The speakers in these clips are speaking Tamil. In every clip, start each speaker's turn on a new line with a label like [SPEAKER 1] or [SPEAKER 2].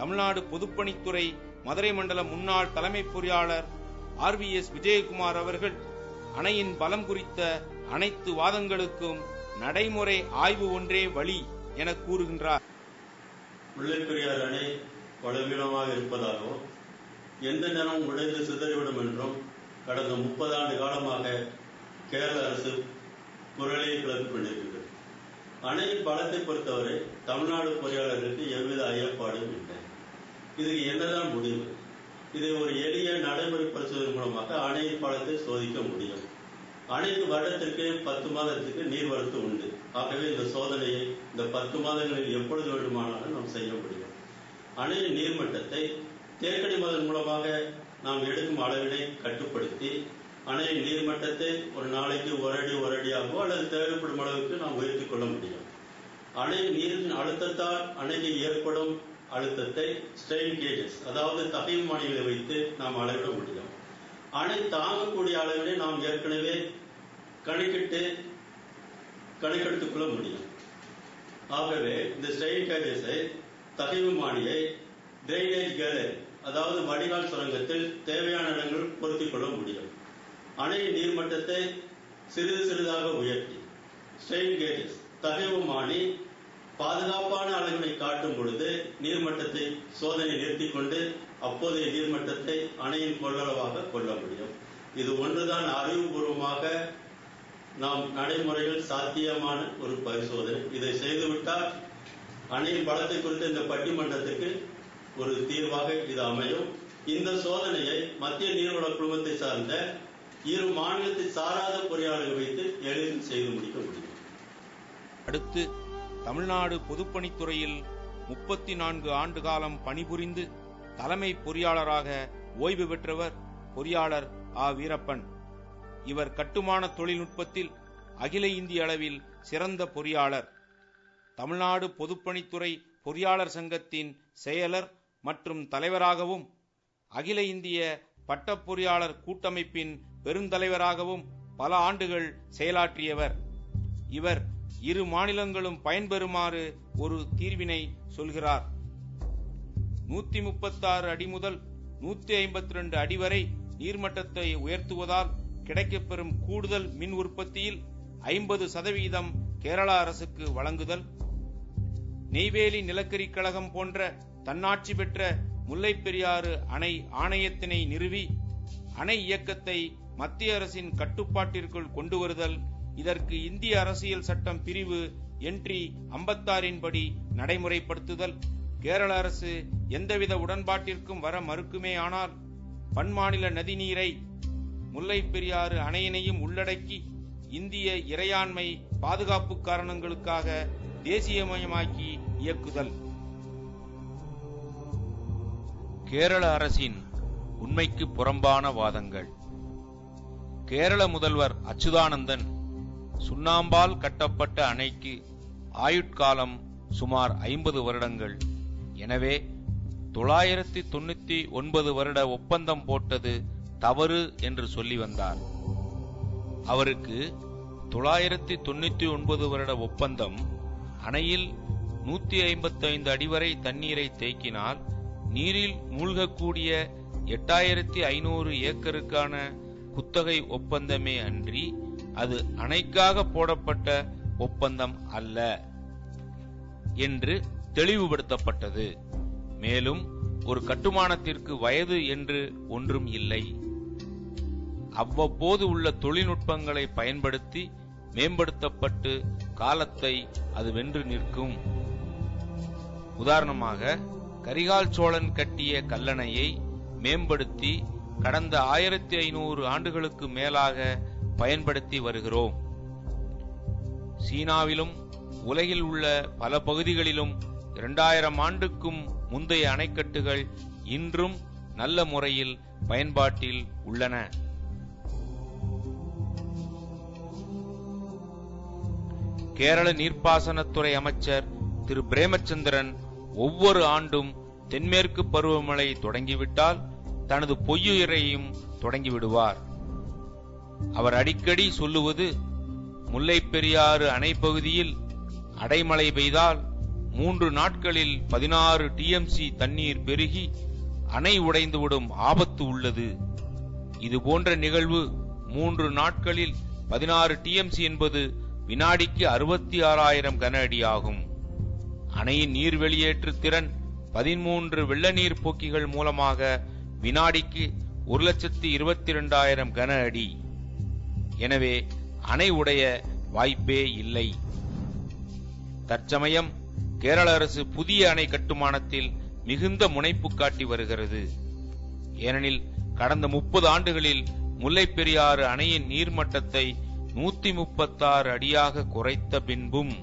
[SPEAKER 1] தமிழ்நாடு பொதுப்பணித்துறை மதுரை மண்டல முன்னாள் தலைமை பொறியாளர் RVS விஜயகுமார் அவர்கள் அணையின் பலம் குறித்த அனைத்து வாதங்களுக்கும் நடைமுறை ஆய்வு ஒன்றே வழி என கூறுகின்றார்.
[SPEAKER 2] முல்லைப்பெரியாறு அணை பலவீனமாக இருப்பதாகவும் எந்த நேரம் உடைந்து சிதறிவிடும் என்றும் கடந்த 30 ஆண்டு காலமாக கேரள அரசு குரலை கிளப்பிக் கொண்டிருக்கிறது. அணையின் பலத்தை பொறுத்தவரை தமிழ்நாடு பொறியாளர்களுக்கு எவ்வித ஐயப்பாடும் இல்லை. இதுக்கு என்னதான் முடிவு? இதை ஒரு எளிய நடைமுறை பரிசோதனை மூலமாக அணையின் பலத்தை சோதிக்க முடியும். அணைக்கு வருடத்திற்கு 10 மாதத்துக்கு நீர்வரத்து உண்டு. ஆகவே இந்த சோதனையை இந்த 10 மாதங்களில் எப்பொழுது வேண்டுமானாலும் நாம் செய்ய முடியும். அணையின் நீர்மட்டத்தை தேக்கடி மதன் மூலமாக நாம் எடுக்கும் அளவினை கட்டுப்படுத்தி அணையின் நீர்மட்டத்தை ஒரு நாளைக்கு ஒரு அடியாகவோ அல்லது தேவைப்படும் அளவுக்கு நாம் உயர்த்திக் கொள்ள முடியும். அணையின் நீரின் அழுத்தத்தால் அணைக்கு ஏற்படும் அழுத்தத்தை ஸ்ட்ரெயின் கேஜஸ், அதாவது தகைவுமானிகளை வைத்து நாம் அளவிட முடியும். அணை தாங்கக்கூடிய அளவினை நாம் ஏற்கனவே கணக்கெடுத்துக் கொள்ள முடியும். ஆகவே இந்த ஸ்ட்ரெயின் கேஜஸை, தகைவுமானியை டிரைனேஜ் கேலரி, அதாவது வடிகால் சுரங்கத்தில் தேவையான இடங்கள் பொருத்திக் கொள்ள முடியும். அணையின் நீர்மட்டத்தை சிறிதாக உயர்த்தி ஸ்ட்ரெயின் கேஜஸ், தகைவுமானி பாதுகாப்பான அளவினை காட்டும் பொழுது நீர்மட்டத்தை சோதனை நிறுத்திக் கொண்டு அப்போதைய நீர்மட்டத்தை அணையின் கொள்ளளவாக கொள்ள முடியும். இது ஒன்றுதான் அறிவுபூர்வமாக நாம் நடைமுறையில் சாத்தியமான ஒரு பரிசோதனை. இதை செய்துவிட்டால் அணையின் பலத்தை குறித்த இந்த பட்டிமன்றத்துக்கு ஒரு தீர்வாக இது அமையும். இந்த சோதனையை மத்திய நீர்வள குழுமத்தை சார்ந்த 2 மாநிலத்தை சாராத பொறியாளர்கள் வைத்து எளிதில் செய்து முடிக்க முடியும்.
[SPEAKER 1] அடுத்து தமிழ்நாடு பொதுப்பணித்துறையில் 34 ஆண்டு காலம் பணிபுரிந்து தலைமை பொறியாளராக ஓய்வு பெற்றவர் பொறியாளர் வீரப்பன். இவர் கட்டுமான தொழில்நுட்பத்தில் அகில இந்திய அளவில் சிறந்த பொறியாளர். தமிழ்நாடு பொதுப்பணித்துறை பொறியாளர் சங்கத்தின் செயலர் மற்றும் தலைவராகவும் அகில இந்திய பட்ட பொறியாளர் கூட்டமைப்பின் பெருந்தலைவராகவும் பல ஆண்டுகள் செயலாற்றியவர். இவர் 2 மாநிலங்களும் பயன்பெறுமாறு ஒரு தீர்வினை சொல்கிறார். 136 அடி முதல் 152 அடி வரை நீர்மட்டத்தை உயர்த்துவதால் கிடைக்கப்பெறும் கூடுதல் மின் உற்பத்தியில் 50% கேரள அரசுக்கு வழங்குதல், நெய்வேலி நிலக்கரி கழகம் போன்ற தன்னாட்சி பெற்ற முல்லைப்பெரியாறு அணை ஆணையத்தினை நிறுவி அணை இயக்கத்தை மத்திய அரசின் கட்டுப்பாட்டிற்குள் கொண்டு வருதல், இதற்கு இந்திய அரசியல் சட்டம் பிரிவு என்ட்ரி 56 படி நடைமுறைப்படுத்துதல், கேரள அரசு எந்தவித உடன்பாட்டிற்கும் வர மறுக்குமே ஆனால் பன்மாநில நதிநீரை முல்லைப்பெரியாறு அணையினையும் உள்ளடக்கி இந்திய இறையாண்மை பாதுகாப்பு காரணங்களுக்காக தேசியமயமாக்கி இயக்குதல். கேரள அரசின் உண்மைக்கு புறம்பான வாதங்கள். கேரள முதல்வர் அச்சுதானந்தன் சுண்ணாம்பால் கட்டப்பட்ட அணைக்கு ஆயுட்காலம் சுமார் 50 வருடங்கள். எனவே 999 வருட ஒப்பந்தம் போட்டது தவறு என்று சொல்லி வந்தார். அவருக்கு 999 வருட ஒப்பந்தம் அணையில் 155 அடி வரை தண்ணீரை தேக்கினால் நீரில் மூழ்கக்கூடிய 8500 ஏக்கருக்கான குத்தகை ஒப்பந்தமே அன்றி அது அணைக்காக போடப்பட்ட ஒப்பந்தம் அல்ல என்று தெளிவுபடுத்தப்பட்டது. மேலும் ஒரு கட்டுமானத்திற்கு வயது என்று ஒன்றும் இல்லை. அவ்வப்போது உள்ள தொழில்நுட்பங்களை பயன்படுத்தி மேம்படுத்தப்பட்டு காலத்தை அது வென்று நிற்கும். உதாரணமாக கரிகால் சோழன் கட்டிய கல்லணையை மேம்படுத்தி கடந்த 1500 ஆண்டுகளுக்கு மேலாக பயன்படுத்தி வருகிறோம். சீனாவிலும் உலகில் உள்ள பல பகுதிகளிலும் 2000 ஆண்டுக்கும் முந்தைய அணைக்கட்டுகள் இன்றும் நல்ல முறையில் பயன்பாட்டில் உள்ளன. கேரள நீர்ப்பாசனத்துறை அமைச்சர் திரு பிரேமச்சந்திரன் ஒவ்வொரு ஆண்டும் தென்மேற்கு பருவமழை தொடங்கிவிட்டால் தனது பொய்யுரையையும் தொடங்கிவிடுவார். அவர் அடிக்கடி சொல்லுவது, முல்லைப்பெரியாறு அணை பகுதியில் அடைமழை பெய்தால் 3 நாட்களில் 16 டிஎம்சி தண்ணீர் பெருகி அணை உடைந்துவிடும் ஆபத்து உள்ளது. இது போன்ற நிகழ்வு 3 நாட்களில் 16 டிஎம்சி என்பது வினாடிக்கு 66,000 கன அடி ஆகும். அணையின் நீர் வெளியேற்று திறன் 13 வெள்ள நீர் போக்கிகள் மூலமாக வினாடிக்கு 1,22,000 கன அடி. எனவே அணை உடைய வாய்ப்பே இல்லை. தற்சமயம் கேரள அரசு புதிய அணை கட்டுமானத்தில் மிகுந்த முனைப்பு காட்டி வருகிறது. ஏனெனில் கடந்த 30 ஆண்டுகளில் முல்லைப் பெரியாறு அணையின் நீர்மட்டத்தை 136 அடியாக குறைத்த பின்பும்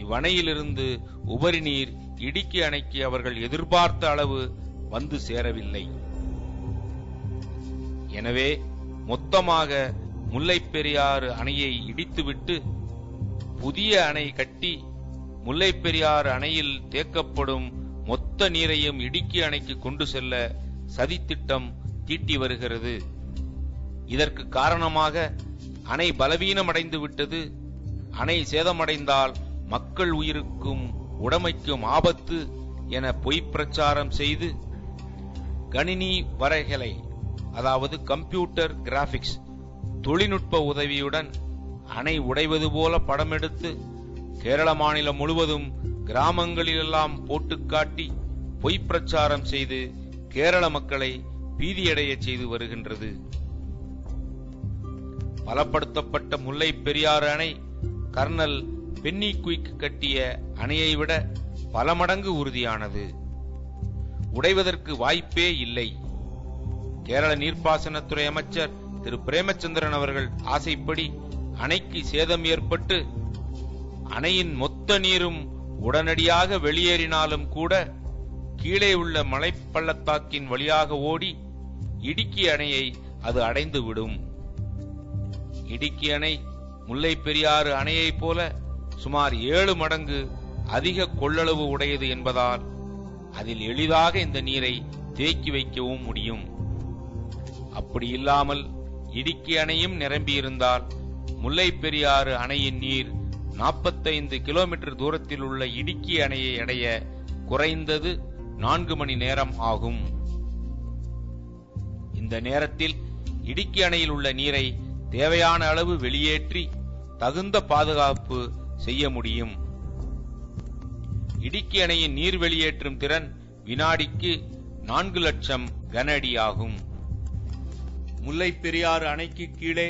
[SPEAKER 1] இவ்வணையிலிருந்து உபரி நீர் இடுக்கி அணைக்கு அவர்கள் எதிர்பார்த்த அளவு வந்து சேரவில்லை. எனவே மொத்தமாக முல்லைப் பெரியாறு அணையை இடித்துவிட்டு புதிய அணை கட்டி முல்லைப் பெரியாறு அணையில் தேக்கப்படும் மொத்த நீரையும் இடுக்கி அணைக்கு கொண்டு செல்ல சதித்திட்டம் தீட்டி வருகிறது. இதற்கு காரணமாக அணை பலவீனமடைந்து விட்டது, அணை சேதமடைந்தால் மக்கள் உயிருக்கும் உடைமைக்கும் ஆபத்து என பொய் பிரச்சாரம் செய்து கணினி வரைகலை, அதாவது கம்ப்யூட்டர் கிராபிக்ஸ் தொழில்நுட்ப உதவியுடன் அணை உடைவது போல படம் எடுத்து கேரள மாநிலம் முழுவதும் கிராமங்களிலெல்லாம் போட்டுக்காட்டி பொய் பிரச்சாரம் செய்து கேரள மக்களை பீதியடைய செய்து வருகின்றது. பலப்படுத்தப்பட்ட முல்லைப் பெரியாறு அணை கர்னல் பென்னி குயிக் கட்டிய அணையை விட பல மடங்கு உறுதியானது. உடைவதற்கு வாய்ப்பே இல்லை. கேரள நீர்ப்பாசனத்துறை அமைச்சர் திரு பிரேமச்சந்திரன் அவர்கள் ஆசைப்படி அணைக்கு சேதம் ஏற்பட்டு அணையின் மொத்த நீரும் உடனடியாக வெளியேறினாலும் கூட கீழே உள்ள மலைப்பள்ளத்தாக்கின் வழியாக ஓடி இடுக்கி அணையை அது அடைந்துவிடும். இடுக்கி அணை முல்லைப் பெரியாறு அணையைப் போல சுமார் 7 மடங்கு அதிக கொள்ளளவு உடையது என்பதால் அதில் எளிதாக இந்த நீரை தேக்கி வைக்கவும் முடியும். அப்படி இல்லாமல் இடுக்கி அணையும் நிரம்பியிருந்தால் முல்லைப் பெரியாறு அணையின் நீர் 45 கிலோமீட்டர் தூரத்தில் உள்ள இடுக்கி அணையை அடைய குறைந்தது 4 மணி நேரம் ஆகும். இந்த நேரத்தில் இடுக்கி அணையில் உள்ள நீரை தேவையான அளவு வெளியேற்றி தகுந்த பாதுகாப்பு செய்ய முடியும். இடுக்கி அணையின் நீர் வெளியேற்றும் திறன் வினாடிக்கு 4 லட்சம் கன அடி ஆகும். முல்லைப் பெரியாறு அணைக்கு கீழே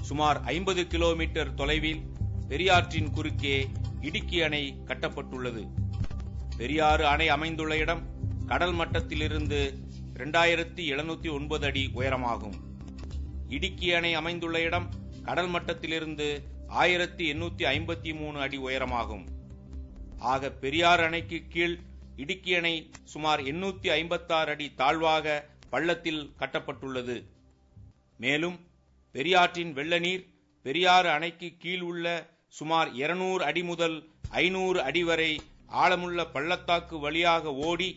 [SPEAKER 1] சுமார் 50 கிலோமீட்டர் தொலைவில் பெரியாற்றின் குறுக்கே இடுக்கி அணை கட்டப்பட்டுள்ளது. பெரியாறு அணை அமைந்துள்ள இடம் கடல் மட்டத்திலிருந்து 2709 அடி உயரமாகும். இடுக்கி அணை அமைந்துள்ள இடம் கடல் மட்டத்திலிருந்து 1853 அடி உயரமாகும். ஆக பெரியாறு அணைக்கு கீழ் இடுக்கி அணை சுமார் 856 அடி தாழ்வாக பள்ளத்தில் கட்டப்பட்டுள்ளது. மேலும் பெரியாற்றின் வெள்ள நீர் பெரியாறு அணைக்கு கீழ் உள்ள சுமார் 200 அடி முதல் 500 அடி வரை ஆழமுள்ள பள்ளத்தாக்கு வழியாக ஓடி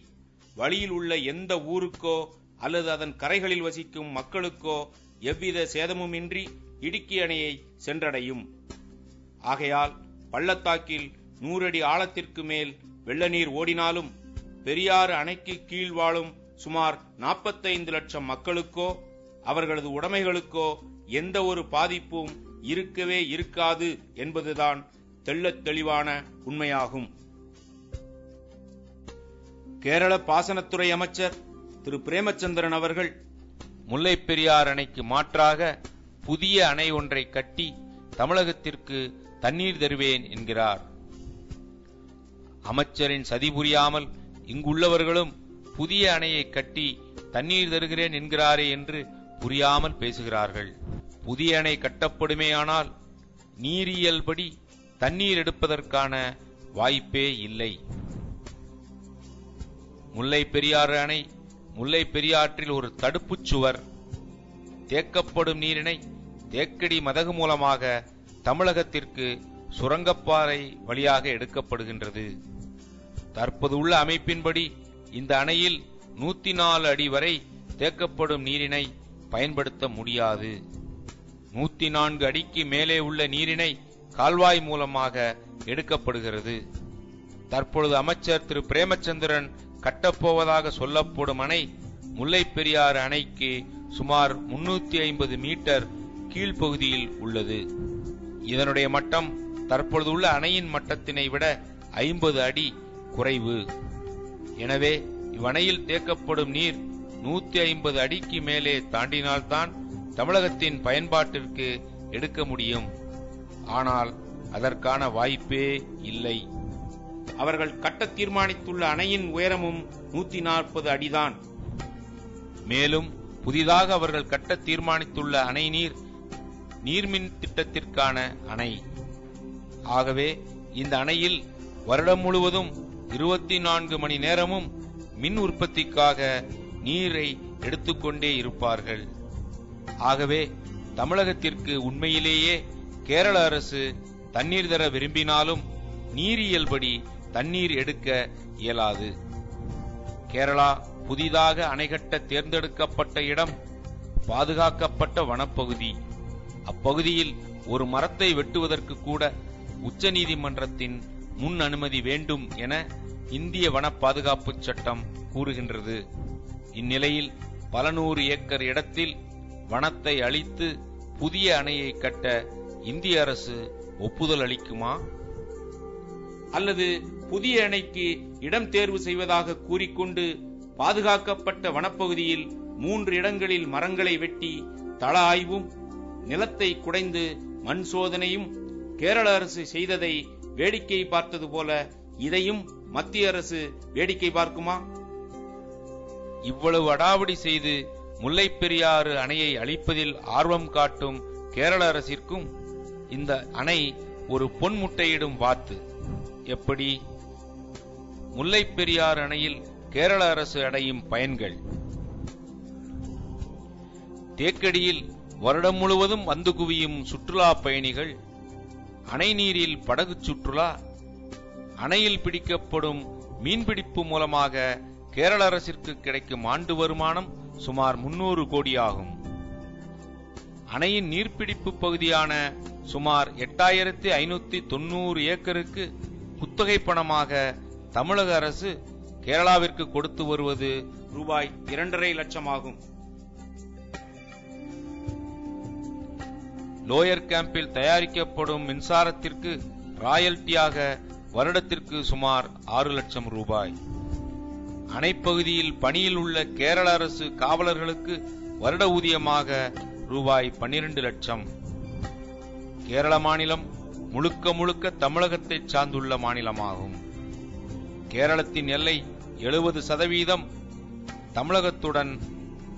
[SPEAKER 1] வழியில் உள்ள எந்த ஊருக்கோ அல்லது அதன் கரைகளில் வசிக்கும் மக்களுக்கோ எவ்வித சேதமுமின்றி இடுக்கி அணையை சென்றடையும். ஆகையால் பள்ளத்தாக்கில் 100 அடி ஆழத்திற்கு மேல் வெள்ள நீர் ஓடினாலும் பெரியாறு அணைக்கு கீழ் வாழும் சுமார் 45 லட்சம் மக்களுக்கோ அவர்களது உடைமைகளுக்கோ எந்த ஒரு பாதிப்பும் இருக்கவே இருக்காது என்பதுதான் தெள்ளத் தெளிவான உண்மையாகும். கேரள பாசனத்துறை அமைச்சர் திரு பிரேமச்சந்திரன் அவர்கள் முல்லைப் பெரியாறு அணைக்கு மாற்றாக புதிய அணை ஒன்றை கட்டி தமிழகத்திற்கு தண்ணீர் தருவேன் என்கிறார். அமைச்சரின் சதி புரியாமல் இங்குள்ளவர்களும் புதிய அணையை கட்டி தண்ணீர் தருகிறேன் என்கிறாரே என்று புரியாமல் பேசுகிறார்கள். புதிய அணை கட்டப்படுமேயானால் நீரியல் படி தண்ணீர் எடுப்பதற்கான வாய்ப்பே இல்லை. முல்லைப் பெரியாறு அணை முல்லைப் பெரியாற்றில் ஒரு தடுப்புச் சுவர். தேக்கப்படும் நீரினை தேக்கடி மதகு மூலமாக தமிழகத்திற்கு சுரங்கப்பாறை வழியாக எடுக்கப்படுகின்றது. தற்போது உள்ள அமைப்பின்படி இந்த அணையில் 104 அடி வரை தேக்கப்படும் நீரினை பயன்படுத்த முடியாது. 104 அடிக்கு மேலே உள்ள நீரினை கால்வாய் மூலமாக எடுக்கப்படுகிறது. தற்பொழுது அமைச்சர் திரு பிரேமச்சந்திரன் கட்டப்போவதாக சொல்லப்படும் அணை முல்லை பெரியாறு அணைக்கு சுமார் 350 மீட்டர் கீழ்ப்பகுதியில் உள்ளது. இதனுடைய மட்டம் தற்பொழுது உள்ள அணையின் மட்டத்தினை விட 50 அடி குறைவு. எனவே இவ்வணையில் தேக்கப்படும் நீர் 150 அடிக்கு மேலே தாண்டினால்தான் தமிழகத்தின் பயன்பாட்டிற்கு எடுக்க முடியும். ஆனால் அதற்கான வாய்ப்பே இல்லை. அவர்கள் கட்ட தீர்மானித்துள்ள அணையின் உயரமும் 140 அடிதான். மேலும் புதிதாக அவர்கள் கட்ட தீர்மானித்துள்ள அணை நீர்மின் திட்டத்திற்கான அணை. ஆகவே இந்த அணையில் வருடம் முழுவதும் 24 மணி நேரமும் மின் உற்பத்திக்காக நீரை எடுத்துக்கொண்டே இருப்பார்கள். ஆகவே தமிழகத்திற்கு உண்மையிலேயே கேரள அரசு தண்ணீர் தர விரும்பினாலும் நீரியல்படி தண்ணீர் எடுக்க இயலாது. கேரளா புதிதாக அணைகட்ட தேர்ந்தெடுக்கப்பட்ட இடம் பாதுகாக்கப்பட்ட வனப்பகுதி. அப்பகுதியில் ஒரு மரத்தை வெட்டுவதற்கு கூட உச்சநீதிமன்றத்தின் முன் அனுமதி வேண்டும் என இந்திய வன பாதுகாப்பு சட்டம் கூறுகின்றது. இந்நிலையில் பல 100 ஏக்கர் இடத்தில் வனத்தை அழித்து புதிய அணையை கட்ட இந்திய அரசு ஒப்புதல் அளிக்குமா? அல்லது புதிய அணைக்கு இடம் தேர்வு செய்வதாக கூறிக்கொண்டு பாதுகாக்கப்பட்ட வனப்பகுதியில் 3 இடங்களில் மரங்களை வெட்டி தள ஆய்வும் நிலத்தை குடைந்து மண் சோதனையும் கேரள அரசு செய்ததை வேடிக்கை பார்த்தது போல இதையும் மத்திய அரசு வேடிக்கை பார்க்குமா? இவ்வளவு அடாவடி செய்து முல்லை பெரியாறு அணையை அழிப்பதில் ஆர்வம் காட்டும் கேரள அரசிற்கும் இந்த அணை ஒரு பொன் முட்டையிடும் வாத்து. எப்படி? முல்லை பெரியாறு அணையில் கேரள அரசு அடையும் பயன்கள். தேக்கடியில் வருடம் முழுவதும் வந்து குவியும் சுற்றுலா பயணிகள், அணை நீரில் படகு சுற்றுலா, அணையில் பிடிக்கப்படும் மீன்பிடிப்பு மூலமாக கேரள அரசிற்கு கிடைக்கும் ஆண்டு வருமானம் சுமார் 300 கோடி ஆகும். அணையின் நீர்பிடிப்பு பகுதியான சுமார் 8590 ஏக்கருக்கு குத்தகை பணமாக தமிழக அரசு கேரளாவிற்கு கொடுத்து வருவது ரூபாய் 2.5 லட்சம் ஆகும். லோயர் கேம்பில் தயாரிக்கப்படும் மின்சாரத்திற்கு ராயல்டியாக வருடத்திற்கு சுமார் 6 லட்சம் ரூபாய். அணைப்பகுதியில் பணியில் உள்ள கேரள அரசு காவலர்களுக்கு வருட ஊதியமாக ரூபாய் 12 லட்சம். கேரள மாநிலம் முழுக்க முழுக்க தமிழகத்தை சார்ந்துள்ள மாநிலமாகும். கேரளத்தின் எல்லை 70% தமிழகத்துடன்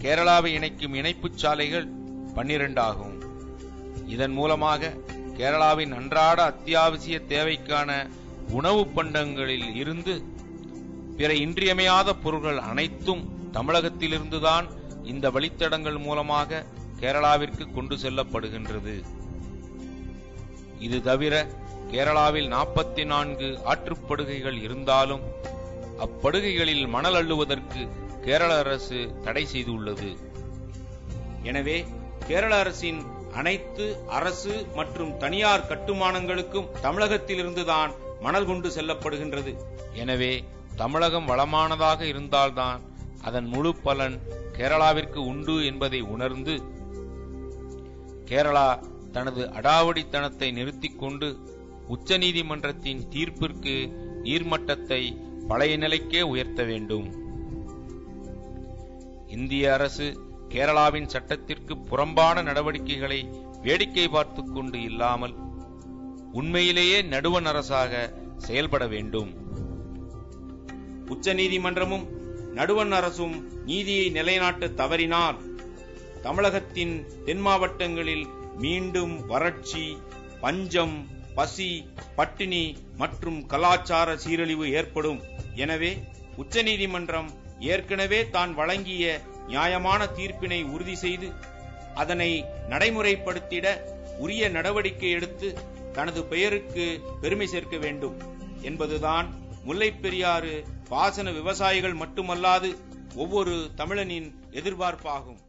[SPEAKER 1] கேரளாவை இணைக்கும் இணைப்புச் சாலைகள் 12 ஆகும். இதன் மூலமாக கேரளாவின் அன்றாட அத்தியாவசிய தேவைக்கான உணவு பண்டங்களில் இருந்து பிற இன்றியமையாத பொருட்கள் அனைத்தும் தமிழகத்திலிருந்துதான் இந்த வழித்தடங்கள் மூலமாக கேரளாவிற்கு கொண்டு செல்லப்படுகின்றது. இது தவிர கேரளாவில் 44 ஆற்றுப்படுகைகள் இருந்தாலும் அப்படுகைகளில் மணல் அள்ளுவதற்கு கேரள அரசு தடை செய்துள்ளது. எனவே கேரள அரசின் அனைத்து அரசு மற்றும் தனியார் கட்டுமானங்களுக்கும் தமிழகத்திலிருந்துதான் மணல் கொண்டு செல்லப்படுகின்றது. எனவே தமிழகம் வளமானதாக இருந்தால்தான் அதன் முழு பலன் கேரளாவிற்கு உண்டு என்பதை உணர்ந்து கேரளா தனது அடாவடித்தனத்தை நிறுத்திக் கொண்டு உச்சநீதிமன்றத்தின் தீர்ப்பிற்கு நீர்மட்டத்தை பழைய நிலைக்கே உயர்த்த வேண்டும். இந்திய அரசு கேரளாவின் சட்டத்திற்கு புறம்பான நடவடிக்கைகளை வேடிக்கை பார்த்துக் கொண்டு இல்லாமல் உண்மையிலேயே நடுவண் அரசாக செயல்பட வேண்டும். உச்சநீதிமன்றமும் நடுவண் அரசும் நீதியை நிலைநாட்ட தவறினால் தமிழகத்தின் தென் மாவட்டங்களில் மீண்டும் வறட்சி, பஞ்சம், பசி, பட்டினி மற்றும் கலாச்சார சீரழிவு ஏற்படும். எனவே உச்சநீதிமன்றம் ஏற்கனவே தான் வழங்கிய நியாயமான தீர்ப்பினை உறுதி செய்து அதனை நடைமுறைப்படுத்திட உரிய நடவடிக்கை எடுத்து தனது பெயருக்கு பெருமை சேர்க்க வேண்டும் என்பதுதான் முல்லை பெரியாறு பாசன விவசாயிகள் மட்டுமல்லாது ஒவ்வொரு தமிழனின் எதிர்பார்ப்பாகும்.